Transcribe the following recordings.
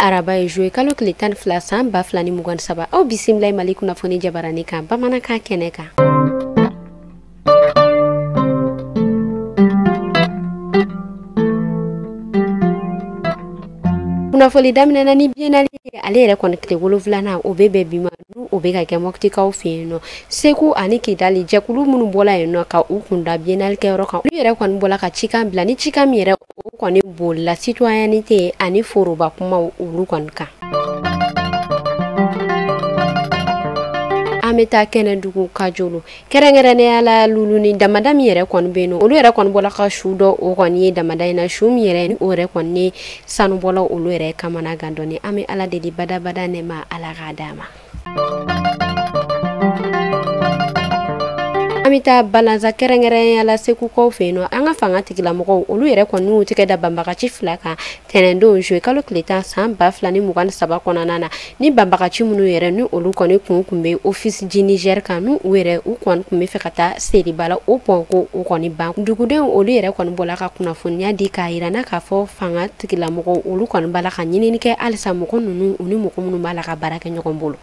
araba ye joué kalo tile 12 san 2023 aw bisimilai Mali kunnafoni jabarani kan bamanankan kɛnɛ kan. Kunnafoni daminɛna ni biennale ale yɛrɛ kɔni tile 7 o bɛ bima o bɛ ka kɛ Moptikaw fɛ yen nɔ Segu ani Kidali jɛkulu minnu bɔla yen nɔ ka u kunda biennale kɛyɔrɔ kan olu yɛrɛ kɔni bɔla ka cikan bila ni cikan min yɛrɛ o kɔni bolila citoyenneté ani foroba kumaw olu kɔni kan. An bɛ taa Kɛnɛdugu Kajolo kɛrɛnkɛrɛnnenya la lulu ni damada min yɛrɛ kɔni bɛ yen nɔ olu yɛrɛ kɔni bɔla ka su dɔ o kɔni ye damada in na su min yɛrɛ o yɛrɛ kɔni ye sanubɔla olu yɛrɛ kamana gan dɔɔni an bɛ Ala deli badabada nɛma Ala k'a d'a ma. An bɛ taa Balanza kɛrɛnkɛrɛnnenya la Segukaw fɛ yen nɔ an ka fanga tigilamɔgɔw olu yɛrɛ kɔni y'u tigɛ da banbagaci 2 kan tɛnɛndon joué kalo tile 10 san 2023 kɔnɔna na ni banbagaci minnu yɛrɛ ni olu kɔni kun bɛ office du Niger kan n'u yɛrɛ u kɔni kun bɛ fɛ ka taa Seriba la o pont ko o kɔni ban dugudenw olu yɛrɛ kɔni bɔla ka kunnafoniya di k'a yira na k'a fɔ fanga tigilamɔgɔw olu kɔni b'a la ka ɲinini kɛ halisa mɔgɔ ninnu u ni mɔgɔ minnu b'a la ka baara kɛ ɲɔgɔn bolo.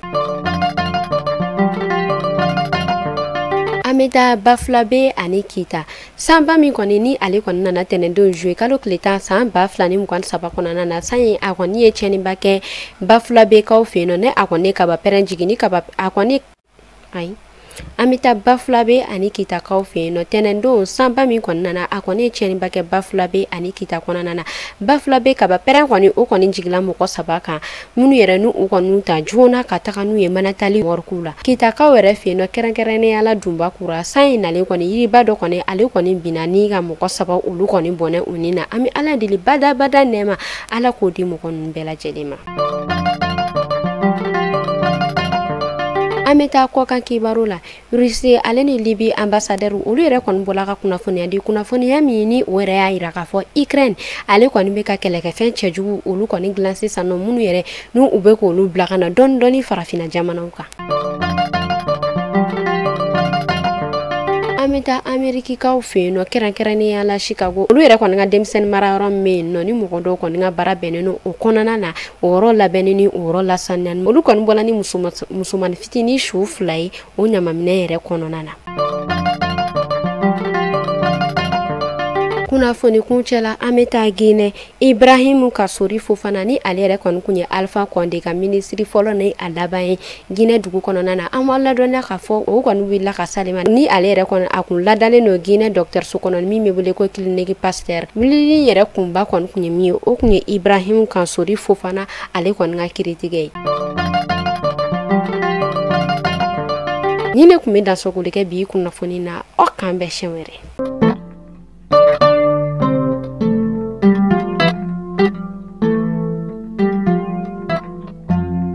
An bɛ taa Bafulabe ani Kita sanba min kɔni ni ale kɔni nana tɛnɛndon joué kalo tile 10 san 2023 kɔnɔna na san ye a kɔni ye tiɲɛniba kɛ Bafulabekaw fɛ yen nɔ ne a kɔni kaba pɛrɛn jigin kaba a kɔni ayi an bɛ taa Bafulabe ani Kitakaw fɛ yen nɔ tɛnɛndon sanba min kɔni nana a kɔni ye tiɲɛniba kɛ Bafulabe ani Kita kɔnɔna na Bafulabe kaba pɛrɛn kɔni o kɔni jigila mɔgɔ 3 kan minnu yɛrɛ n'u kɔni ta joona ka taga n'u ye manatali wɔriku la Kitakaw yɛrɛ fɛ yen nɔ kɛrɛnkɛrɛnnenya la Dunbakura san ye nalen kɔni yiriba dɔ kɔni ale kɔni binna ni ka mɔgɔ 3 olu kɔni bɔnɛ u ni na an bɛ Ala deli badabada nɛma Ala k'o di mɔgɔ ninnu bɛɛ lajɛlen ma. An bɛ taa kɔkan kibaru la Russie ale ni Libye ambassadeur olu yɛrɛ kɔni bɔla ka kunnafoniya di kunnafoniya min ni o yɛrɛ y'a yira k'a fɔ Ukraine ale kɔni bɛ ka kɛlɛkɛfɛn cɛjugu olu kɔni dilan sisan nɔ minnu yɛrɛ n'u bɛ k'olu bila ka na dɔɔni dɔɔni farafinna jamanaw kan. An bɛ taa Amerikikaw fɛ yen nɔ kɛrɛnkɛrɛnnenya la Chicago olu yɛrɛ kɔni ka denmisɛnnin marayɔrɔ min bɛ yen nɔ ni mɔgɔ dɔw kɔni ka baara bɛnnen don o kɔnɔna na o yɔrɔ labɛnni ni o yɔrɔ lasaniyani olu kɔni bɔla ni musomani fitinin su 2 ye o ɲamaminɛ yɛrɛ kɔnɔna na. Kunnafoni kuncɛ la an bɛ taa Guinée Ibrahim Kassory Fofana ni ale yɛrɛ kɔni kun ye Alpha Condé ka ministre fɔlɔ ni a laban ye Guinée dugu kɔnɔna na an b'a ladɔnniya k'a fɔ o kɔni wulila ka salima ni ale yɛrɛ kɔni a kun ladalen don Guinée dɔgɔtɔrɔso kɔnɔ min bɛ wele ko clinique Pasteur wulili yɛrɛ kunba kɔni kun ye min ye o kun ye Ibrahim Kassory Fofana ale kɔni ka kiritigɛ ye. Ni ne kun bɛ dansɔgɔli kɛ bi kunnafoni na aw kan bɛɛ siɲɛ wɛrɛ.